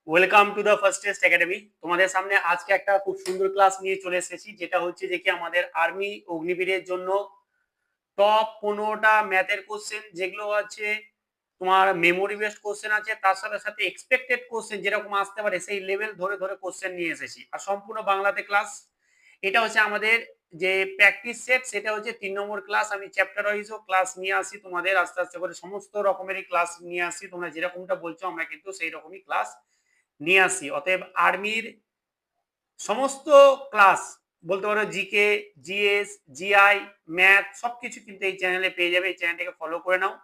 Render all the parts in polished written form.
Welcome to the first test academy. তোমাদের সামনে আজকে একটা খুব সুন্দর ক্লাস নিয়ে চলে এসেছি, যেটা হচ্ছে যে কি আমাদের আর্মি অগ্নিবীরের জন্য টপ 15টা ম্যাথের কোশ্চেন, যেগুলো আছে তোমার মেমোরি বেসড কোশ্চেন আছে, তার সাথে সাথে এক্সপেক্টেড কোশ্চেন যেরকম আসতে পারে সেই লেভেল ধরে ধরে কোশ্চেন নিয়ে এসেছি, আর সম্পূর্ণ বাংলাতে ক্লাস। এটা হচ্ছে আমাদের যে প্র্যাকটিস সেট, সেটা হচ্ছে 3 নম্বর ক্লাস। আমি চ্যাপ্টার ওয়াইজও ক্লাস নিয়ে আসি তোমাদের, আস্তে আস্তে করে সমস্ত রকমেরই ক্লাস নিয়ে আসি। তোমরা যেরকমটা বলছো আমরা কিন্তু সেই রকমই ক্লাস নিয়ে আসি। অতএব আর্মির সমস্ত ক্লাস বলতে পারো, জিকে, জিএস, জিআই, ম্যাথ সবকিছু কিন্তু এই চ্যানেলে পেয়ে যাবে। এই চ্যানেলটাকে ফলো করে নাও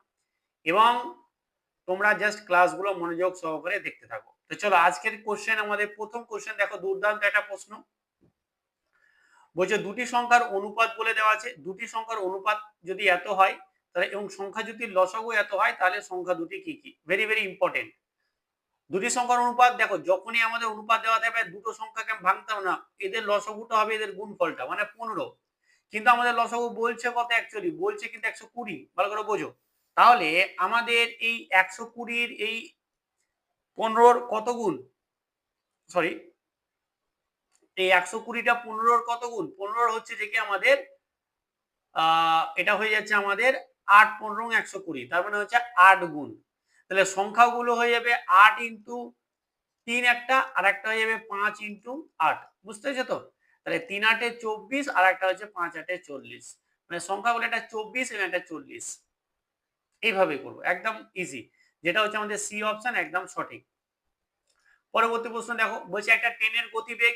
এবং তোমরা জাস্ট ক্লাসগুলো মনোযোগ সহকারে দেখতে থাকো। তো চলো আজকের কোশ্চেন, আমাদের প্রথম কোশ্চেন দেখো, দুর্দান্ত একটা প্রশ্ন। বলছে দুটি সংখ্যার অনুপাত বলে দেওয়া আছে। দুটি সংখ্যার অনুপাত যদি এত হয় তাহলে, এবং সংখ্যা যদি লসাগু এত হয় তাহলে সংখ্যা দুটি কি কি। Very very important. দুটি সংখ্যার অনুপাত দেখো, যখনই আমাদের অনুপাত দেওয়া থাকবে দুটো সংখ্যাকে আমি ভাঙতাম না, এদের লসাগুটা হবে এদের গুণফলটা, মানে 15। কিন্তু আমাদের লসাগু বলছে কত, অ্যাকচুয়ালি বলছে কিন্তু 120। ভালো করে বোঝো। তাহলে আমাদের এই 120-র এই 15-র কত গুণ, সরি, এই 120টা 15-র কত গুণ, 15-র হচ্ছে যে কি আমাদের এটা হয়ে যাচ্ছে আমাদের 8 15 120, তার মানে হচ্ছে 8 গুণ। তাহলে সংখ্যাগুলো হয়ে যাবে 8 ইন্টু 3 একটা, আর একটা হয়ে যাবে 5 ইন্টু 8। বুঝতে পেরেছো তো? তাহলে 3 8 এ 24, আর একটা হচ্ছে 5 8 এ 40। মানে সংখ্যাগুলো একটা 24 এবং একটা 40। এইভাবে করবো, একদম ইজি। যেটা হচ্ছে আমাদের সি অপশন, একদম সঠিক। পরবর্তী প্রশ্ন দেখো, বলছে একটা ট্রেনের গতিবেগ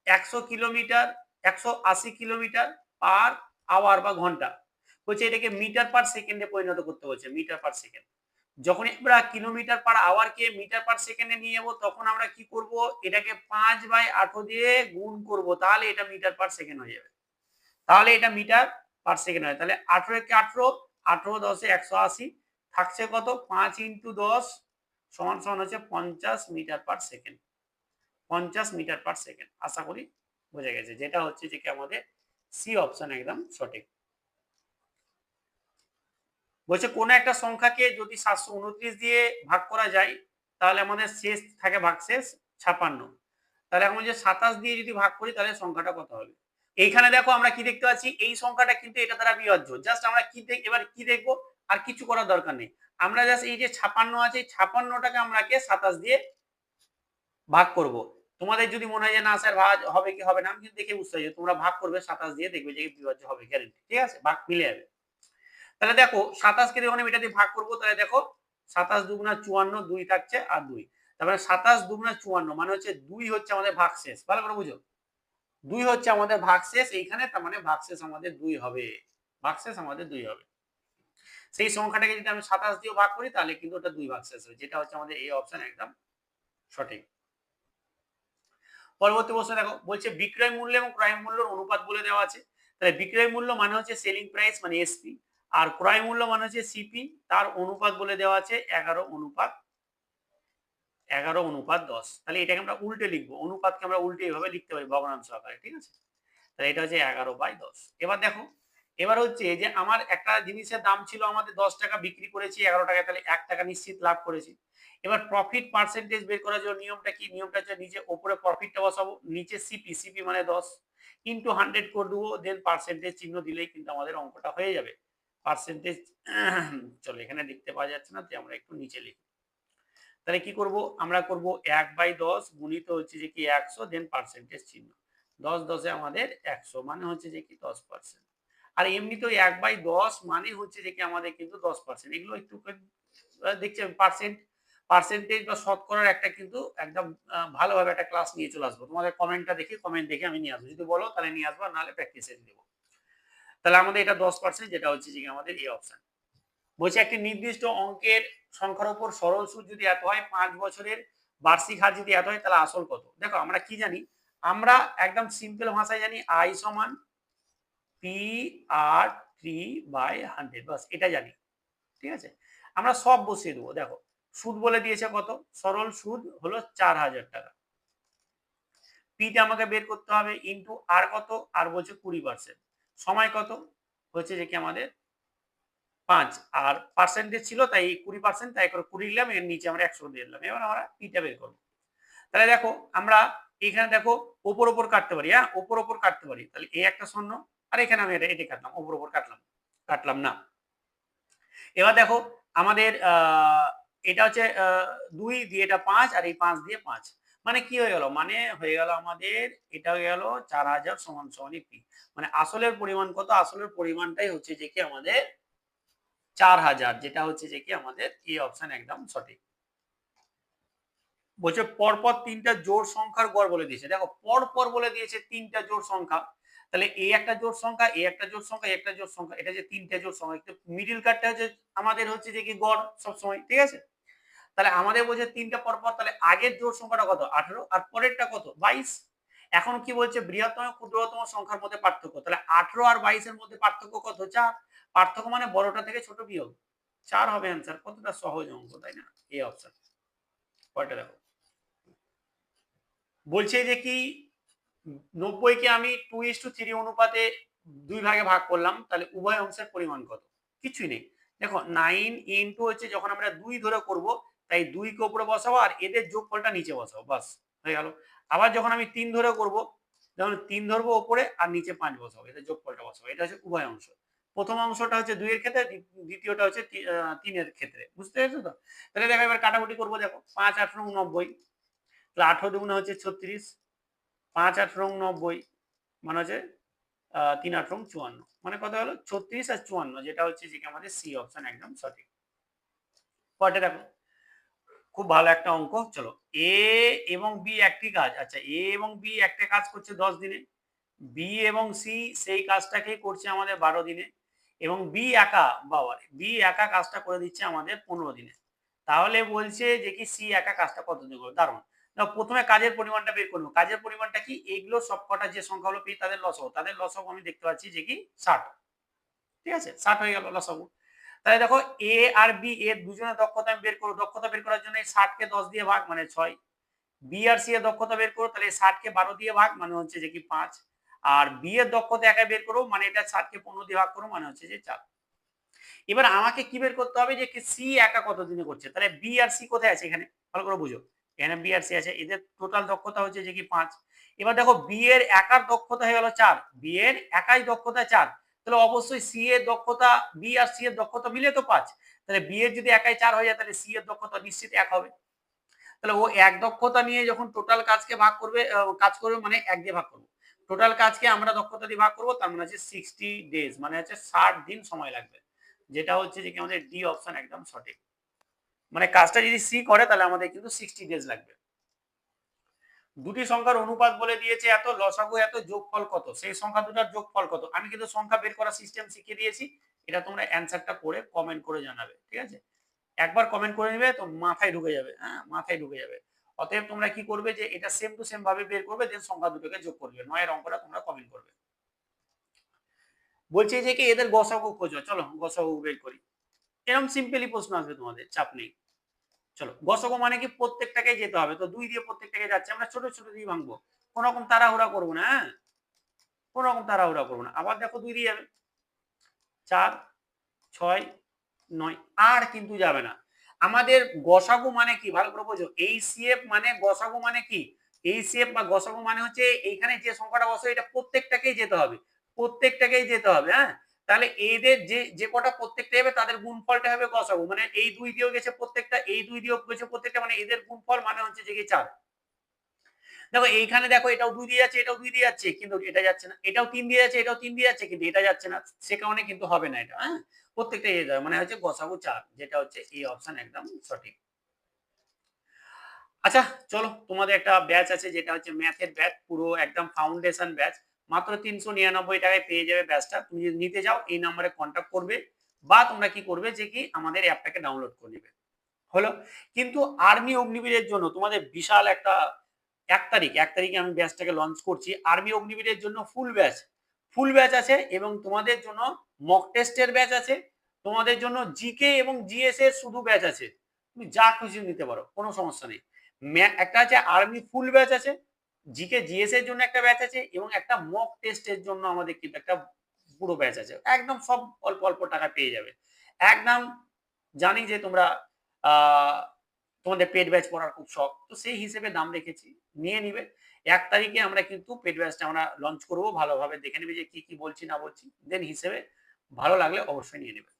100 কিলোমিটার 180 কিলোমিটার পার আওয়ার বা ঘন্টা। বলছে এটাকে মিটার পার সেকেন্ডে পরিণত করতে বলছে, মিটার পার সেকেন্ড। যখন আমরা কিলোমিটার পার আওয়ারকে মিটার পার সেকেন্ডে নিয়ে যাবো, তখন আমরা কি করব, এটাকে 5/18 দিয়ে গুণ করব, তাহলে এটা মিটার পার সেকেন্ড হয়ে যাবে। তাহলে এটা মিটার পার সেকেন্ড হয়। তাহলে 18 কে 18, 18 10 180, থাকছে কত, 5 ইন্টু 10 সমান সমান হচ্ছে 50 metre per second. 50 metre per second. আশা করি বোঝা গেছে, যেটা হচ্ছে যে কি আমাদের সি অপশন একদম সঠিক। বলছে কোন একটা সংখ্যাকে যদি 729 দিয়ে ভাগ করা যায়, তাহলে আমাদের শেষ থাকে ভাগশেষ 56। তাহলে এখন যে 27 দিয়ে যদি ভাগ করি তাহলে সংখ্যাটা কত হবে। এইখানে দেখো আমরা কি দেখতে পাচ্ছি, এই সংখ্যাটা কিন্তু এটা দ্বারা বিভাজ্য। জাস্ট আমরা কি এবার কি দেখবো, আর কিছু করার দরকার নেই। আমরা জাস্ট এই যে 56 আছে, 56টাকে আমরা 27 দিয়ে ভাগ করব। তোমাদের যদি মনে হয় যে না স্যার ভাগ হবে কি হবে না, আমি কিন্তু দেখে বুঝতে পারছি, তোমরা ভাগ করবে 27 দিয়ে, দেখবে যে বিভাজ্য হবে, গ্যারেন্টি। ঠিক আছে, ভাগ মিলে যাবে। তাহলে দেখো 27 কে যখন আমি এটা দিয়ে ভাগ করবো, তাহলে দেখো 27 দুগুণা 54, 2 থাকছে আর 2। তারপরে 27 দুগুণা 54 মানে হচ্ছে 2 হচ্ছে আমাদের ভাগশেষ। ভালো করে বুঝো, 2 হচ্ছে আমাদের ভাগশেষ এইখানে, তার মানে ভাগশেষ আমাদের 2 হবে। ভাগশেষ আমাদের 2 হবে। সেই সংখ্যাটাকে যদি আমি 27 দিয়ে ভাগ করি, তাহলে কিন্তু ওটা 2 ভাগশেষ হবে, যেটা হচ্ছে আমাদের এই অপশন একদম সঠিক। পরবর্তী প্রশ্ন দেখো, বলছে বিক্রয় মূল্য এবং ক্রয় মূল্যের অনুপাত বলে দেওয়া আছে। তাহলে বিক্রয় মূল্য মানে হচ্ছে সেলিং প্রাইস, মানে এসপি, আর ক্রয় মূল্য মানে হচ্ছে সিপি। তার অনুপাত বলে দেওয়া আছে 11:10। তাহলে এটাকে আমরা উল্টে লিখবো, অনুপাতকে আমরা উল্টে এভাবে লিখতে পারি ভগ্নাংশ আকারে। ঠিক আছে, তাহলে এটা হচ্ছে 11/10। এবার দেখো, এবার হচ্ছে যে আমার একটা জিনিসের দাম ছিল আমাদের 10 টাকা, বিক্রি করেছি 11 টাকা, তাহলে 1 টাকা নিশ্চিত লাভ করেছি। এবার প্রফিট পার্সেন্টেজ বের করার জন্য নিয়মটা কি, নিয়মটা হচ্ছে নিচে উপরে প্রফিটটা বসাবো, নিচে সিপি, সিপি মানে 10 ইন্টু 100 করে দেবো, দেন পার্সেন্টেজ চিহ্ন দিলেই কিন্তু আমাদের অঙ্কটা হয়ে যাবে। পার্সেন্টেজ চলো এখানে লিখতে পাওয়া যাচ্ছে না, তাই আমরা একটু নিচে লিখি। তাহলে কি করব, আমরা করব 1/10 গুণিত হচ্ছে যে কি 100, দেন পার্সেন্টেজ চিহ্ন। 10 10 আমাদের 100, মানে হচ্ছে যে কি 10%। আর এমনি তো 1/10 মানে হচ্ছে যে কি আমাদের কিন্তু 10%। এগুলো একটু দেখছেন, পার্সেন্টেজ বা শতকরার একটা কিন্তু একদম ভালোভাবে একটা ক্লাস নিয়ে চলে আসবো। তোমাদের কমেন্টটা দেখে, কমেন্ট দেখে আমি নিয়ে আসবো, যদি বলো তাহলে নিয়ে আসবো, নাহলে প্র্যাকটিসে দেবো। তাহলে আমাদের এটা 10%, যেটা হচ্ছে যে আমাদের এই অপশন। বলছে একটি নির্দিষ্ট অঙ্কের সংখ্যার উপর সরল সুদ যদি এত হয়, 5 বছরের বার্ষিক হার যদি এত হয়, তাহলে আসল কত। দেখো আমরা কি জানি, আমরা একদম সিম্পল ভাষায় জানি আই সমান PR3/100, বাস এটা জানি। ঠিক আছে, আমরা সব বসিয়ে দেবো। দেখো সুদ বলে দিয়েছে কত, সরল সুদ হলো 4000 টাকা। পিটা আমাকে বের করতে হবে, ইন্টু আর কত, আর বলছে 20%। সময় কত, হচ্ছে যে কি আমাদের 5, আর পার্সেন্টেজ ছিল তাই 20%, তাই করে 20 নিলাম, এর নিচে আমরা 100 দিয়ে দিলাম। এবার আমরা পিটা বের করবো। তাহলে দেখো আমরা এখানে দেখো ওপর ওপর কাটতে পারি, হ্যাঁ ওপর ওপর কাটতে পারি, তাহলে এই একটা শূন্য, আর এখানে আমি এটা কাটলাম, ওপর ওপর কাটলাম না। এবার দেখো আমাদের এটা হচ্ছে 2 দিয়ে এটা 5 আর এই 5 দিয়ে 5, মানে কি হয়ে গেল, মানে হয়ে গেল আমাদের এটা হয়ে গেল 4000 সমান সমান পি, মানে আসলের পরিমাণ কত, আসলের পরিমাণটাই হচ্ছে যে কি আমাদের 4000, যেটা হচ্ছে যে কি আমাদের এই অপশন একদম সঠিক। বলছে পরপর তিনটা জোড় সংখ্যার গড় বলে দিয়েছে, দেখো পরপর বলে দিয়েছে তিনটা জোড় সংখ্যা, তাহলে এই একটা জোড় সংখ্যা, এই একটা জোড় সংখ্যা, এই একটা জোড় সংখ্যা, এটা যে তিনটা জোড় সংখ্যা, মিডিল কাটটা হচ্ছে আমাদের হচ্ছে যে কি গড় সব সময়, ঠিক আছে। তাহলে আমাদের বলছে তিনটা পরপর, তাহলে আগের জোড় সংখ্যাটা কত 18 আর পরেরটা কত 22। এখন কি বলছে বৃহত্তম ক্ষুদ্রতম সংখ্যার মধ্যে পার্থক্য, তাহলে 18 আর 22 এর মধ্যে পার্থক্য কত 4, পার্থক্য মানে বড়টা থেকে ছোট বিয়োগ 4 হবে অ্যান্সার। কতটা সহজ অঙ্ক তাই না, এই অপশন। পরেরটা দেখো বলছে যে কি 90 কে আমি 2:3 অনুপাতে 2 ভাগে ভাগ করলাম, তাহলে উভয় অংশের পরিমাণ কত, কিছুই নেই। দেখো 9 ইনটু হচ্ছে যখন আমরা 2 ধরে করব, তাই 2 কে উপরে বসাবো আর এদের যোগফলটা নিচে বসাবো, বাস হয়ে গেল। আবার যখন আমি 3 ধরে করব, যেমন 3 ধরবো উপরে আর নিচে 5 বসাবো, এদের যোগফলটা বসাবো, এটা হচ্ছে উভয় অংশ। প্রথম অংশটা হচ্ছে 2 এর ক্ষেত্রে, দ্বিতীয়টা হচ্ছে 3 এর ক্ষেত্রে, বুঝতে পেরেছো তো। তাহলে দেখো এবার কাটাকুটি করবো, দেখো 5 8 90, তাহলে 18 দুগুণে হচ্ছে 36, 5 8 90 মানে হচ্ছে 3 8 54, মানে কত হলো 36 আর 54, যেটা হচ্ছে যে আমাদের সি অপশন একদম সঠিক। পরেরটা দেখো খুব ভালো একটা অঙ্ক, চলো এ এবং বি একটি কাজ, আচ্ছা এ এবং বি একটা কাজ করছে 10 দিনে, বি এবং সি সেই কাজটাকেই করছে আমাদের 12 দিনে, এবং বি একা, বাবা বি একা কাজটা করে দিচ্ছে আমাদের 15 দিনে, তাহলে বলছে যে কি সি একা কাজটা কত দিন করবে। দারুণ, প্রথমে কাজের পরিমাণটা বের করবো, কাজের পরিমাণটা কি, এগুলো সবকটা যে সংখ্যাগুলো পেয়ে তাদের লসাগু, তাদের লসাগু আমি দেখতে পাচ্ছি যে কি 60, ঠিক আছে 60 হয়ে গেল লসাগু। তাহলে দেখো এ আর বি এর দুজনের দক্ষতা আমি বের করবো, দক্ষতা বের করার জন্য 60 কে 10 দিয়ে ভাগ মানে 6, বি আর সি এর দক্ষতা বের করো, তাহলে 60 কে 12 দিয়ে ভাগ মানে হচ্ছে যে কি 5, আর বি এর দক্ষতা একা বের করো, মানে এটা 60 কে 15 দিয়ে ভাগ করো মানে হচ্ছে যে 4। এবার আমাকে কি বের করতে হবে যে কি সি একা কত দিনে করছে, তাহলে বি আর সি কোথায় আছে এখানে ভালো করে বুঝো, এখানে বি আর সি আছে, এদের টোটাল দক্ষতা হচ্ছে যে কি 5। এবার দেখো বি এর একার দক্ষতা হয়ে গেল 4, বি এর একাই দক্ষতা 4, তাহলে অবশ্যই সি এর দক্ষতা বি আর সি এর দক্ষতা মিলে তো 5, তাহলে বি এর যদি একাই 4 হয়ে যায় তাহলে সি এর দক্ষতা নিশ্চিত 1 হবে। তাহলে ও এক দক্ষতা নিয়ে যখন টোটাল কাজকে ভাগ করবে, কাজ করবে মানে 1 দিয়ে ভাগ করবো, টোটাল কাজকে আমরা দক্ষতা দিয়ে ভাগ করবো, তার মানে হচ্ছে 60 ডেজ, মানে হচ্ছে 60 দিন সময় লাগবে, যেটা হচ্ছে যে কি আমাদের ডি অপশন একদম সঠিক। মানে কাজটা যদি সি করে তাহলে আমাদের কিন্তু 60 ডেজ লাগবে। দুটি সংখ্যার অনুপাত বলে দিয়েছে এত, লসাগু এত, যোগফল কত, সেই সংখ্যা দুটার যোগফল কত। আমি কিন্তু সংখ্যা বের করার সিস্টেম শিখিয়ে দিয়েছি, এটা তোমরা অ্যানসারটা করে কমেন্ট করে জানাবে, ঠিক আছে। একবার কমেন্ট করে নেবে তো মাথায় ঢুকে যাবে, হ্যাঁ মাথায় ঢুকে যাবে। অতএব তোমরা কি করবে যে এটা সেম টু সেম ভাবে বের করবে, দেন সংখ্যা দুটোকে যোগ করবে, নয়ের অঙ্কটা তোমরা কমেন্ট করবে। বলছে যে কি এদের গসাগু খোঁজো, চলো গসাগু বের করি, এরকম সিম্পলি প্রশ্ন আসবে তোমাদের, চাপ নেই। চলো গসাগু মানে কি প্রত্যেকটাকে যেতে হবে, তো 2 দিয়ে প্রত্যেকটাকে যাচ্ছে, আমরা ছোট ছোট দিয়ে ভাঙবো, কোন রকম তাড়াহুড়া করবো না, হ্যাঁ কোন রকম তাড়াহুড়া করবো না। আবার দেখো 2 দিয়ে যাবে, 4 6 9, আর কিন্তু যাবে না। আমাদের গসাগু মানে কি ভালো করে বোঝো, এই সিএফ মানে গসাগু মানে কি, এই সিএফ বা গসাগু মানে হচ্ছে এইখানে যে সংখ্যাটা বসে এটা প্রত্যেকটাকেই যেতে হবে, প্রত্যেকটাকেই যেতে হবে, হ্যাঁ। তাহলে এদের যে যে কটা প্রত্যেকটা হবে তাদের গুণফলটা হবে গসাগু, মানে এই 2 দিয়েও গেছে প্রত্যেকটা, এই 2 দিয়েও গেছে প্রত্যেকটা, মানে এদের গুণফল মানে হচ্ছে যে কি 4। দেখো এইখানে দেখো এটাও 2 দিয়ে যাচ্ছে, এটাও 2 দিয়ে যাচ্ছে, কিন্তু এটা যাচ্ছে না, এটাও 3 দিয়ে যাচ্ছে, এটাও 3 দিয়ে যাচ্ছে, কিন্তু এটা যাচ্ছে না, সে কারণে কিন্তু হবে না এটা, হ্যাঁ প্রত্যেকটা এ যাবে, মানে হচ্ছে গসাগু 4, যেটা হচ্ছে এই অপশন একদম সঠিক। আচ্ছা চলো তোমাদের একটা ব্যাচ আছে যেটা হচ্ছে ম্যাথের ব্যাচ, পুরো একদম ফাউন্ডেশন ব্যাচ, মাত্র 399 টাকায় পেয়ে যাবে ব্যাচটা। তুমি যদি নিতে যাও এই নম্বরে কন্ট্যাক্ট করবে, বা তোমরা কি করবে যে কি আমাদের অ্যাপটাকে ডাউনলোড করে নেবে, হলো। কিন্তু আর্মি অগ্নিবীরের জন্য তোমাদের বিশাল একটা 1 তারিখে আমি ব্যাচটাকে লঞ্চ করছি, আর্মি অগ্নিবীরের জন্য ফুল ব্যাচ আছে, এবং তোমাদের জন্য মক টেস্টের ব্যাচ আছে, তোমাদের জন্য জিকে এবং জিএস এর শুধু ব্যাচ আছে, তুমি যা খুশি নিতে পারো, কোনো সমস্যা নেই। একটা আছে আর্মি ফুল ব্যাচ আছে, জিকে জিএস এর জন্য একটা ব্যাচ আছে, এবং একটা মক টেস্টের জন্য আমাদের কিন্তু একটা পুরো ব্যাচ আছে, একদম সব অল্প অল্প টাকা পেয়ে যাবে একদম। জানি যে তোমরা আহ তোমাদের পেড ব্যাচ পড়ার খুব শখ, তো সেই হিসেবে দাম রেখেছি, নিয়ে নিবে। 1 তারিখে আমরা কিন্তু পেড ব্যাচটা আমরা লঞ্চ করব, ভালোভাবে দেখে নেবে যে কি কি বলছি না বলছি, দেন হিসেবে ভালো লাগলে অবশ্যই নিয়ে নেবে।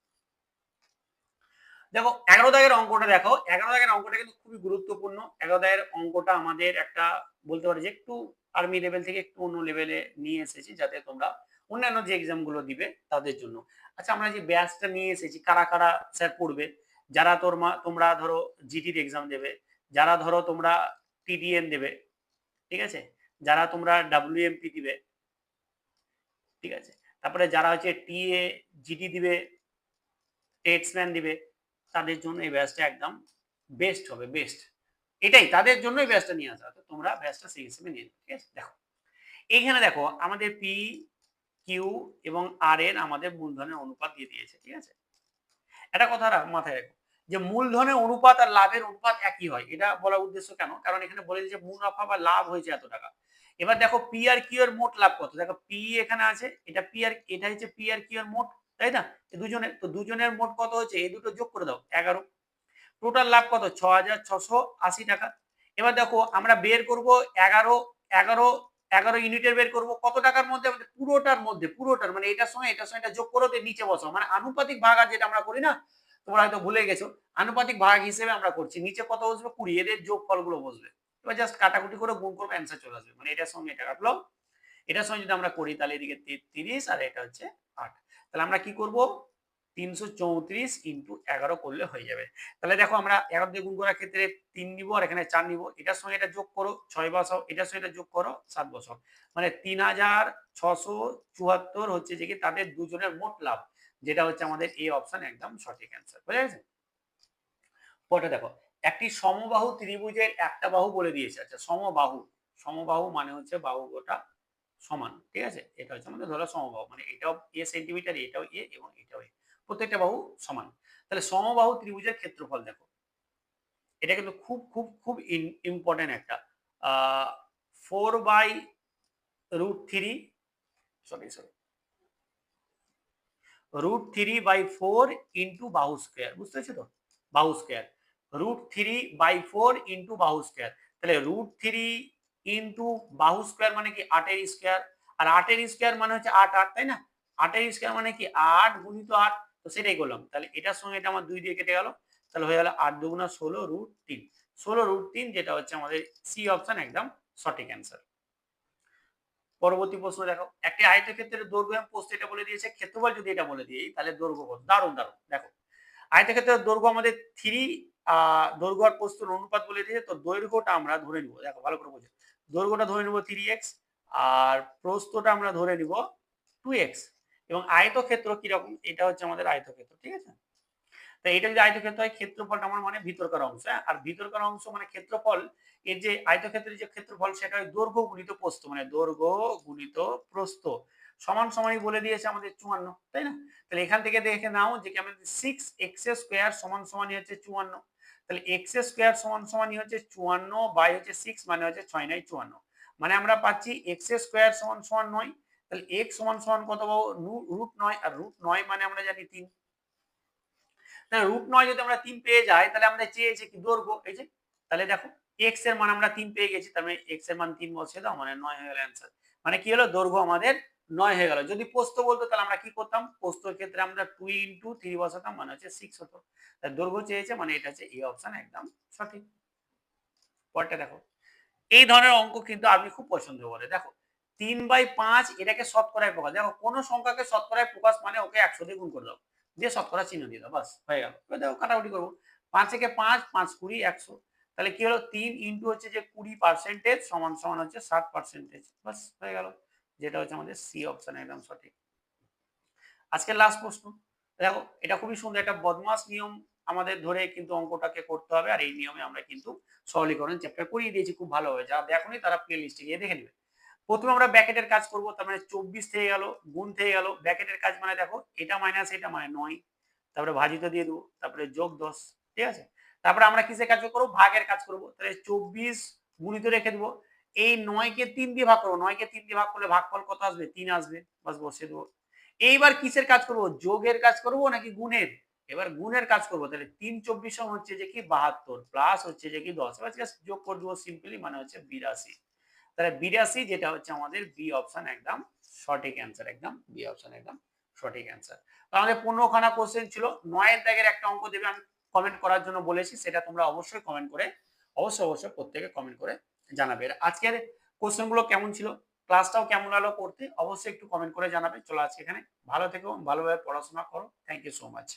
দেখো 11 দাগের অঙ্কটা দেখো, 11 দাগের অঙ্কটা কিন্তু খুবই গুরুত্বপূর্ণ। 11 দাগের অঙ্কটা আমাদের একটা বলতে পারি যে একটু আর্মি লেভেল থেকে একটু অন্য লেভেলে নিয়ে এসেছি, যাতে তোমরা অন্যান্য যে এক্সাম গুলো দিবে তাদের জন্য। আচ্ছা, আমরা যে ব্যাচটা নিয়ে এসেছি কারা কারা স্যার পড়বে? যারা তোমরা ধরো জিটির এক্সাম দেবে, যারা ধরো তোমরা টিডিএন দেবে, ঠিক আছে, যারা তোমরা ডাব্লিউএমপি দিবে, ঠিক আছে, তারপরে যারা হচ্ছে টিএ জিটি দিবে, টেটসম্যান দিবে, তাদের জন্য এই ব্যাচটা একদম বেস্ট হবে, বেস্ট। এটাই তাদের জন্য এই ব্যাচটা নিয়ে আসা, তো তোমরা ব্যাচটা সেই হিসেবে নিয়ে নেবে, ঠিক আছে। দেখো এইখানে দেখো আমাদের পি কিউ এবং আর এর আমাদের মূলধনের অনুপাত দিয়ে দিয়েছে, ঠিক আছে। একটা কথা মাথায় রাখো যে মূলধনের অনুপাত আর লাভের অনুপাত একই হয়, এটা বলার উদ্দেশ্য কেন, কারণ এখানে বলে যে মুনাফা বা লাভ হয়েছে এত টাকা। এবার দেখো পি আর কিউ এর মোট লাভ কত, দেখো পি এখানে আছে, এটা পি আর এটা হচ্ছে পি আর কিউ এর মোট, তাই না, দুজনের, তো দুজনের মোট কত হচ্ছে, এই দুটো যোগ করে দাও 11। টোটাল লাভ কত, 6,680 টাকা। এবার দেখো আমরা বের করব 11 11 11 ইউনিটের বের করব কত টাকার মধ্যে, আমাদের পুরোটার মানে এটার সঙ্গে এটা যোগ করো, নিচে বসাও, মানে আনুপাতিক ভাগ আর যেটা আমরা করি না, তোমরা হয়তো ভুলে গেছো, আনুপাতিক ভাগ হিসেবে আমরা করছি, নিচে কত বসবে 20, এদের যোগফলগুলো বসবে। এবার জাস্ট কাটাকুটি করে গুণ করবো, অ্যান্সার চলে আসবে, মানে এটার সঙ্গে এটা কাটলো, এটার সঙ্গে যদি আমরা করি তাহলে এদিকে 33 আর এটা হচ্ছে 8, তাহলে আমরা কি করব 334 ইন্টু 11 করলে হয়ে যাবে। তাহলে দেখো আমরা 11 দিয়ে গুণ করার ক্ষেত্রে 3 নিব আর এখানে 4 নিব, এটার সঙ্গে এটা যোগ করো 6 বসাও, এটার সঙ্গে এটা যোগ করো 7 বসাও, মানে 3674 হচ্ছে যে কি তাদের দুজনের মোট লাভ, যেটা হচ্ছে আমাদের এই অপশন একদম সঠিক অ্যান্সার, বুঝা গেছে। পরে দেখো একটি সমবাহু ত্রিভুজের একটা বাহু বলে দিয়েছে, আচ্ছা সমবাহু, সমবাহু মানে হচ্ছে বাহু গোটা সমান, ঠিক আছে, এটা হচ্ছে আমাদের ধরো সমবাহু, মানে এটাও এ সেন্টিমিটার, এটাও এ এবং এটাও এ, প্রত্যেকটা বাহু সমান। তাহলে সমবাহু ত্রিভুজের ক্ষেত্রফল দেখো, এটা কিন্তু খুব খুব খুব ইম্পর্টেন্ট একটা 4/√3, সরি √3/4 ইন্টু বাহু স্কোয়ার, বুঝতে পেরেছো তো, বাহু স্কোয়ার √3/4 ইন্টু বাহু স্কোয়ার, তাহলে √3 ইন্টু বাহু স্কোয়ার মানে কি 8 এর স্কোয়ার, আর 8 এর স্কোয়ার মানে হচ্ছে 8 8, তাই না, 8 এর স্কোয়ার মানে কি 8 গুণিত 8, তো সেটাই করলাম, তাহলে এটার সঙ্গে এটা আমার 2 দিয়ে কেটে গেল, তাহলে হয়ে গেল 8 দুগুণা 16 √3, 16 √3, যেটা হচ্ছে আমাদের সি অপশন একদম সঠিক অ্যান্সার। পরবর্তী প্রশ্ন দেখো, একটি আয়তক্ষেত্রের দৈর্ঘ্য এবং প্রস্থ এটা বলে দিয়েছে, ক্ষেত্রফল যদি এটা বলে দিই তাহলে দৈর্ঘ্য কত, দারুণ দারুণ। দেখো আয়তক্ষেত্রের দৈর্ঘ্য আমাদের 3, দৈর্ঘ্য আর প্রস্থের অনুপাত বলে দিয়েছে, তো দৈর্ঘ্যটা আমরা ধরে নিব, দেখো ভালো করে বুঝো, দৈর্ঘ্যটা ধরে নিব 3x আর প্রস্থটা আমরা ধরে নিব 2x, এবং আয়তক্ষেত্র কিরকম, এটা হচ্ছে আমাদের আয়তক্ষেত্র, ঠিক আছে। তো এটা যদি আয়তক্ষেত্র হয়, ক্ষেত্রফলটা আমার মানে ভিতরকার অংশ, আর ভিতরকার অংশ মানে ক্ষেত্রফল, এর যে আয়তক্ষেত্রের যে ক্ষেত্রফল সেটা হয় দৈর্ঘ্য গুণিত প্রস্থ, মানে দৈর্ঘ্য গুণিত প্রস্থ সমান সমানই বলে দিয়েছে আমাদের 54, তাই না। তাহলে এখান থেকে দেখে নাও যে কি আমাদের 6x² সমান সমানই হচ্ছে 54, তাহলে x² সমান সমানই হচ্ছে 54 বাই হচ্ছে 6 মানে হচ্ছে 6 9 54, মানে আমরা পাচ্ছি x² সমান সমান 9, তাহলে x সমান সমান কত পাবো, √9, আর √9 মানে আমরা জানি 3, তাহলে √9 যদি আমরা 3 পেয়ে যাই, তাহলে আমরা চেয়েছি কি দৈর্ঘ্য, এই যে, তাহলে দেখো x এর মান আমরা 3 পেয়ে গেছি, তার মানে x এর মান 3 বসিয়ে দাও, মানে 9 হয়ে গেল অ্যান্সার, মানে কি হলো দৈর্ঘ্য আমাদের 9 হয়ে গেল। যদি প্রস্থ বলতো তাহলে আমরা কি করতাম, প্রস্থের ক্ষেত্রে আমরা 2 ইনটু 3 বসাতাম, মানে হচ্ছে 6 হতো, তাহলে দৈর্ঘ্য চেয়েছে, মানে এটা হচ্ছে এই অপশন একদম সঠিক। পরেরটা দেখো, এই ধরনের অঙ্ক কিন্তু আপনি খুব পছন্দ করে, দেখো 3/5 এটাকে শতকরায় প্রকাশ, দেখো কোন সংখ্যাকে শতকরায় প্রকাশ মানে ওকে 100 দিয়ে গুণ করে দাও, দিয়ে শতকরা চিহ্ন দিয়ে দাও, বাস হয়ে গেল। এবার দেখো কাটাকুটি করবো, 5 থেকে 5 5 20 100, তাহলে কি হলো 3 ইন্টু হচ্ছে যে 20% সমান সমান হচ্ছে 60%, বাস হয়ে গেল, যেটা হচ্ছে আমাদের সি অপশন একদম সঠিক। আজকের লাস্ট প্রশ্ন দেখো, এটা খুবই সুন্দর একটা বদমাস নিয়ম আমাদের ধরে কিন্তু অঙ্কটাকে করতে হবে, আর এই নিয়মে আমরা কিন্তু সরলীকরণ চ্যাপ্টার করিয়ে দিয়েছি খুব ভালোভাবে, যারা দেখোনি তারা প্লে লিস্টে গিয়ে দেখে নেবে। প্রথমে আমরা ব্র্যাকেটের কাজ করব, তার মানে 24 থেকে গেল, গুণ থেকে গেল, ব্র্যাকেটের কাজ মানে দেখো এটা মাইনাস এটা মানে 9, তারপরে ভাজিত দিয়ে দেবো, তারপরে যোগ 10, ঠিক আছে। তারপরে আমরা কিসের কাজ করবো, ভাগের কাজ করব, তাহলে 24 গুণিত রেখে দেবো, এই 9 কে 3 দিয়ে ভাগ করবো, 9 কে 3 দিয়ে ভাগ করলে ভাগফল কত আসবে, 3 আসবে, বাস বসিয়ে দেবো। এইবার কিসের কাজ করব, যোগের কাজ করব নাকি গুণের, এবার গুণের কাজ করবো, তাহলে 3 24 হচ্ছে যে কি 72 প্লাস হচ্ছে যে কি 10, এবার জাস্ট যোগ করে দেবো সিম্পলি, মানে হচ্ছে 82। তাহলে 82 যেটা হচ্ছে আমাদের বি অপশন একদম সঠিক অ্যান্সার, একদম বি অপশন একদম সঠিক অ্যান্সার। তো আমাদের 15 খানা কোশ্চেন ছিল। 9 এর দাগের একটা অঙ্ক দেবে, আমি কমেন্ট করার জন্য বলেছি, সেটা তোমরা অবশ্যই কমেন্ট করে অবশ্যই প্রত্যেকে কমেন্ট করে জানাবে। আর আজকের কোশ্চেন গুলো কেমন ছিল, ক্লাসটাও কেমন হলো করতে, অবশ্যই একটু কমেন্ট করে জানাবে। চলো আজকে এখানে, ভালো থেকো, ভালোভাবে পড়াশোনা করো। Thank you so much.